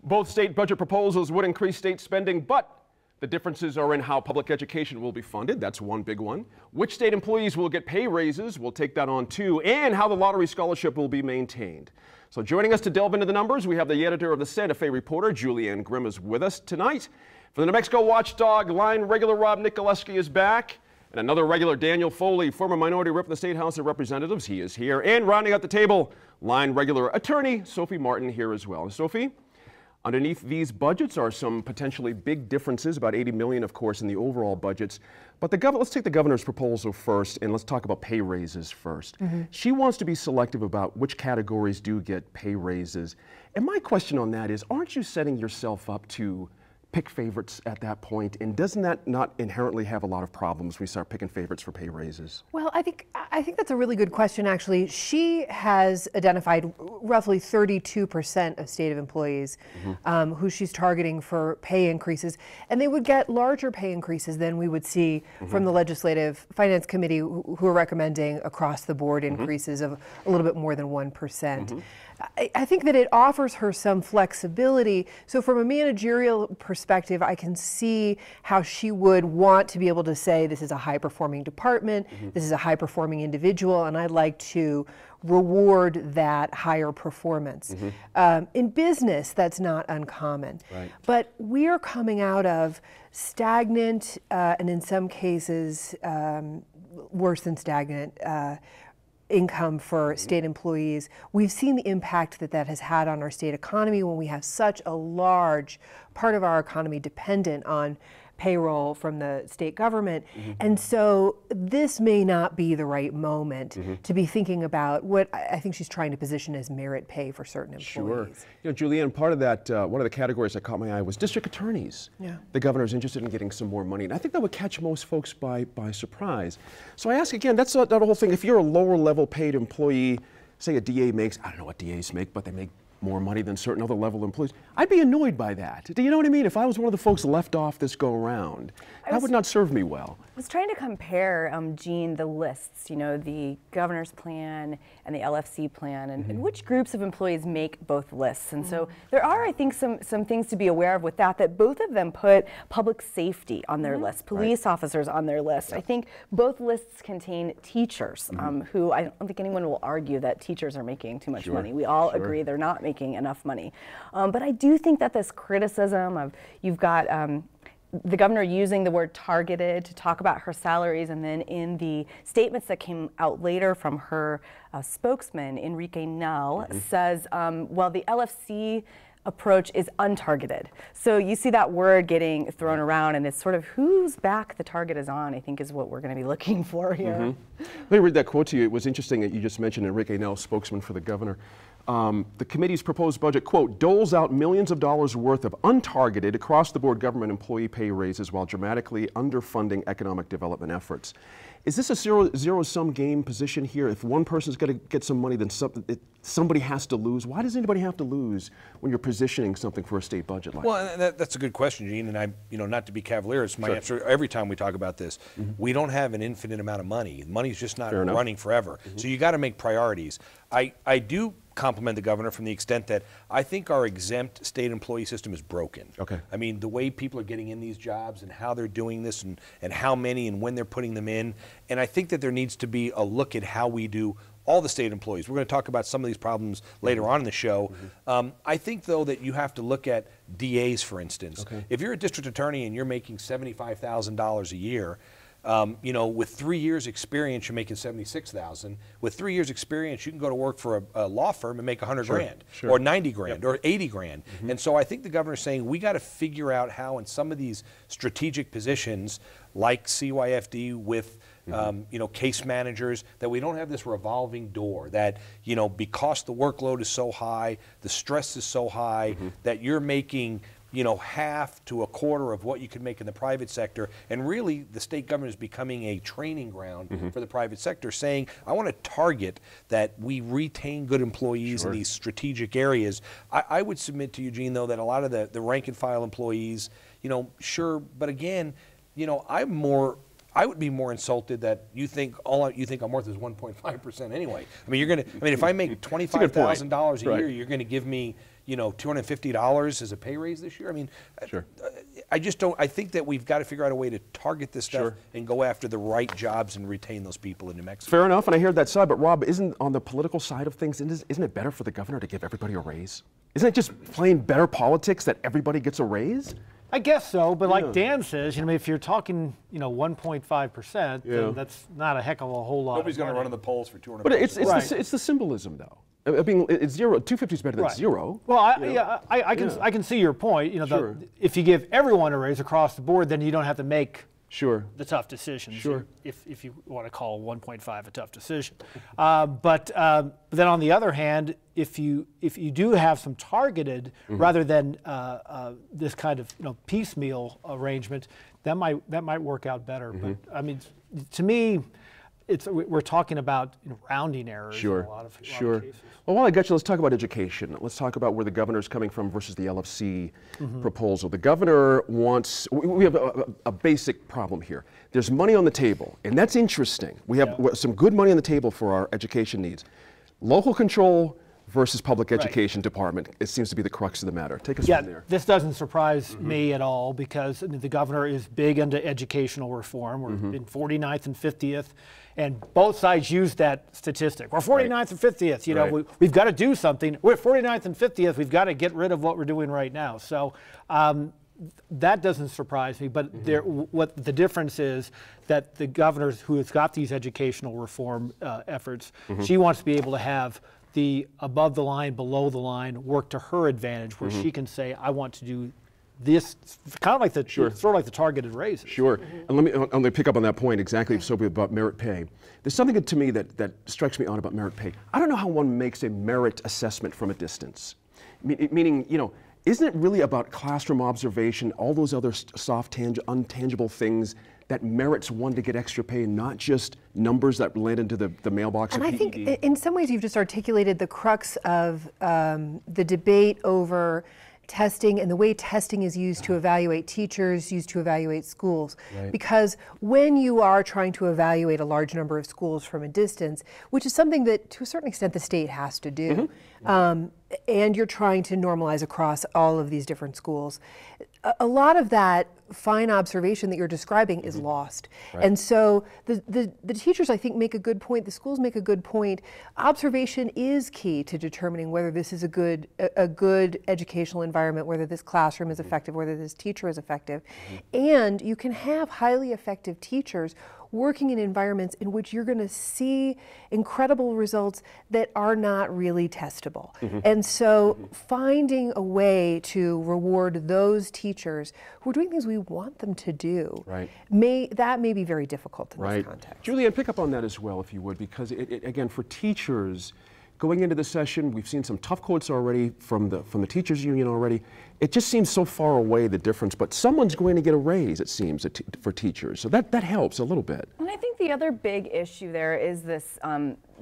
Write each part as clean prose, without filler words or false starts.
Both state budget proposals would increase state spending, but the differences are in how public education will be funded. That's one big one. Which state employees will get pay raises, we'll take that on too, and how the lottery scholarship will be maintained. So joining us to delve into the numbers, we have the editor of the Santa Fe Reporter, Julianne Grimm, is with us tonight. For the New Mexico Watchdog, line regular Rob Nicoleski is back. And another regular, Daniel Foley, former minority whip in the State House of Representatives, he is here. And rounding out the table, line regular attorney Sophie Martin here as well. And Sophie, underneath these budgets are some potentially big differences, about $80 million, of course, in the overall budgets. But let's take the governor's proposal first, and let's talk about pay raises first. She wants to be selective about which categories do get pay raises. And my question on that is, aren't you setting yourself up to pick favorites at that point, and doesn't that not inherently have a lot of problems when we start picking favorites for pay raises? Well, I think that's a really good question, actually. She has identified roughly 32% of state employees who she's targeting for pay increases, and they would get larger pay increases than we would see from the Legislative Finance Committee, who are recommending across the board increases of a little bit more than 1%. I think that it offers her some flexibility. So from a managerial perspective, I can see how she would want to be able to say, this is a high-performing department, this is a high-performing individual, and I'd like to reward that higher performance. In business, that's not uncommon. But we are coming out of stagnant, and in some cases, worse than stagnant, income for state employees. We've seen the impact that has had on our state economy when we have such a large part of our economy dependent on payroll from the state government. And so this may not be the right moment to be thinking about what I think she's trying to position as merit pay for certain employees. Sure. You know, Julianne, part of that, one of the categories that caught my eye was district attorneys. The governor's interested in getting some more money, and I think that would catch most folks by surprise. So I ask again, that's that whole thing. If you're a lower level paid employee, say a DA makes, I don't know what DAs make, but they make more money than certain other level employees, I'd be annoyed by that. Do you know what I mean? If I was one of the folks left off this go around, that would not serve me well. I was trying to compare, Gene, the lists, you know, the governor's plan and the LFC plan, and which groups of employees make both lists. And so there are, I think, some things to be aware of with that both of them put public safety on their list, police officers on their list. I think both lists contain teachers, who I don't think anyone will argue that teachers are making too much money. We all agree they're not making enough money. But I do think that this criticism of, you've got the governor using the word targeted to talk about her salaries, and then in the statements that came out later from her spokesman, Enrique Nell, says, well, the LFC approach is untargeted. So you see that word getting thrown around, and it's sort of whose back the target is on, I think, is what we're going to be looking for here. Let me read that quote to you. It was interesting that you just mentioned Enrique Nell, spokesman for the governor. The committee's proposed budget, quote, doles out millions of dollars worth of untargeted across-the-board government employee pay raises while dramatically underfunding economic development efforts. Is this a zero-sum game position here? If one person's going to get some money, then somebody has to lose. Why does anybody have to lose when you're positioning something for a state budget like that? Well, that's a good question, Gene, and I, not to be cavalier, it's my answer every time we talk about this. We don't have an infinite amount of money. Money's just not running forever. So you got to make priorities. I do compliment the governor from the extent that I think our exempt state employee system is broken. I mean, the way people are getting in these jobs and how they're doing this and how many and when they're putting them in. And I think that there needs to be a look at how we do all the state employees. We're going to talk about some of these problems later on in the show. I think, though, that you have to look at DAs, for instance. If you're a district attorney and you're making $75,000 a year, with 3 years experience, you're making $76,000. With 3 years experience, you can go to work for a law firm and make 100 grand or 90 grand or 80 grand. And so I think the governor's saying we got to figure out how in some of these strategic positions like CYFD with case managers, that we don't have this revolving door, that, because the workload is so high, the stress is so high, that you're making half to a quarter of what you could make in the private sector. And really, the state government is becoming a training ground for the private sector, saying, I want to target that we retain good employees in these strategic areas. I would submit to Eugene, though, that a lot of the rank and file employees, but again, I would be more insulted that you think you think I'm worth is 1.5% anyway. I mean, if I make $25,000 a year, you're going to give me, you know, $250 as a pay raise this year. I mean, Sure. I just don't. I think that we've got to figure out a way to target this stuff and go after the right jobs and retain those people in New Mexico. Fair enough, and I hear that side, but Rob, isn't on the political side of things, isn't it better for the governor to give everybody a raise? Isn't it just plain better politics that everybody gets a raise? I guess so, but like Dan says, you know, if you're talking, you know, 1.5%, then that's not a heck of a whole lot. Nobody's going to run in the polls for 200. But it's the symbolism, though. I mean, it's zero. 250 is better than zero. Well, I can see your point. You know, if you give everyone a raise across the board, then you don't have to make the tough decisions. If you want to call 1.5 a tough decision, but then on the other hand, if you do have some targeted rather than this kind of piecemeal arrangement, that might work out better. But I mean, to me, we're talking about rounding errors in a lot of cases. Well, while I got you, let's talk about education. Let's talk about where the governor's coming from versus the LFC proposal. The governor wants, we have a basic problem here. There's money on the table, and that's interesting. We have some good money on the table for our education needs. Local control versus public education department, it seems to be the crux of the matter. Take us from there. This doesn't surprise me at all because the governor is big into educational reform. We're in 49th and 50th, and both sides use that statistic. We're 49th and 50th. You know, we've got to do something. We're 49th and 50th. We've got to get rid of what we're doing right now. So that doesn't surprise me. But what the difference is that the governor who has got these educational reform efforts, she wants to be able to have the above the line, below the line work to her advantage, where she can say, I want to do this, kind of like the sort of like the targeted raises. And let me pick up on that point exactly. So about merit pay. There's something to me that strikes me odd about merit pay. I don't know how one makes a merit assessment from a distance. Meaning, you know, isn't it really about classroom observation, all those other soft, untangible things that merits one to get extra pay, and not just numbers that land into the mailbox? And I think in some ways you've just articulated the crux of the debate over testing and the way testing is used to evaluate teachers, used to evaluate schools. Because when you are trying to evaluate a large number of schools from a distance, which is something that to a certain extent the state has to do, and you're trying to normalize across all of these different schools, a lot of that fine observation that you're describing is lost. And so the teachers, I think, make a good point, the schools make a good point. Observation is key to determining whether this is a good educational environment, whether this classroom is effective, whether this teacher is effective. And you can have highly effective teachers working in environments in which you're going to see incredible results that are not really testable. And so finding a way to reward those teachers who are doing things we want them to do, that may be very difficult in this context. Julianne, pick up on that as well, if you would, because again, for teachers, going into the session, we've seen some tough quotes already from the teachers union already. It just seems so far away, the difference, but someone's going to get a raise, it seems, for teachers. So that helps a little bit. And I think the other big issue there is this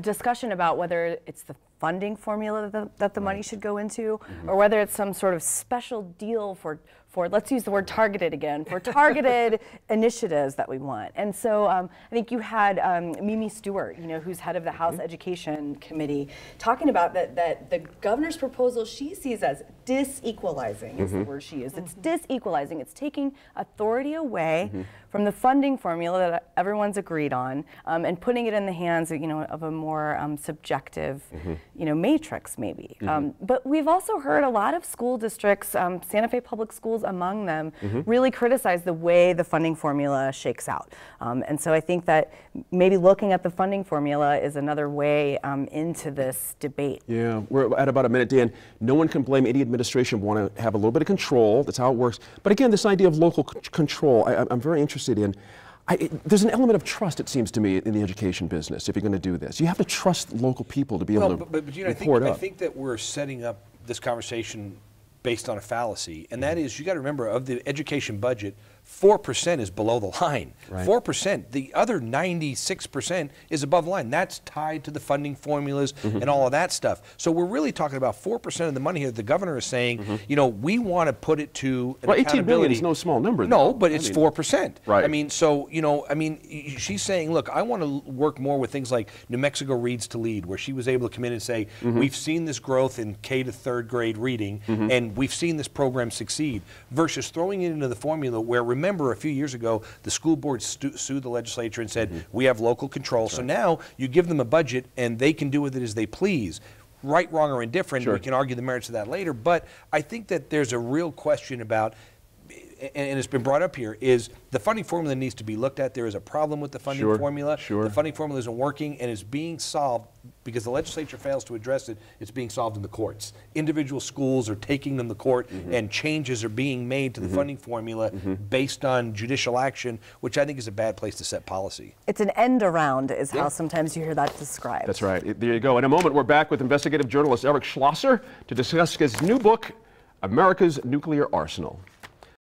discussion about whether it's the funding formula that the money should go into, or whether it's some sort of special deal for let's use the word targeted again, for targeted initiatives that we want. And so I think you had Mimi Stewart, you know, who's head of the House Education Committee, talking about that the governor's proposal she sees as disequalizing, is the word she used. It's disequalizing. It's taking authority away from the funding formula that everyone's agreed on, and putting it in the hands of, of a more subjective, matrix maybe. But we've also heard a lot of school districts, Santa Fe Public Schools among them, really criticize the way the funding formula shakes out. And so I think that maybe looking at the funding formula is another way into this debate. Yeah, we're at about a minute, Dan. No one can blame any administration want to have a little bit of control. That's how it works. But again, this idea of local control, I'm very interested in. There's an element of trust, it seems to me, in the education business if you're going to do this. You have to trust local people to be able to report up. I think that we're setting up this conversation based on a fallacy, and that is, you got to remember, of the education budget, 4% is below the line. Right. 4%, the other 96% is above the line. That's tied to the funding formulas and all of that stuff. So we're really talking about 4% of the money here. The governor is saying, you know, we want to put it to an Well, 18 billion accountability. is no small number. No, though. but it's 4%. Right. I mean, so, you know, I mean, she's saying, look, I want to work more with things like New Mexico Reads to Lead, where she was able to come in and say, we've seen this growth in K to third grade reading, and we've seen this program succeed, versus throwing it into the formula where, remember, a few years ago, the school board sued the legislature and said, we have local control. So now you give them a budget and they can do with it as they please. Right, wrong, or indifferent, we can argue the merits of that later. But I think that there's a real question about, and it's been brought up here, is the funding formula needs to be looked at. There is a problem with the funding formula. The funding formula isn't working and is being solved because the legislature fails to address it. It's being solved in the courts. Individual schools are taking them to court and changes are being made to the funding formula based on judicial action, which I think is a bad place to set policy. It's an end around is how sometimes you hear that described. That's right. There you go. In a moment, we're back with investigative journalist Eric Schlosser to discuss his new book, America's Nuclear Arsenal.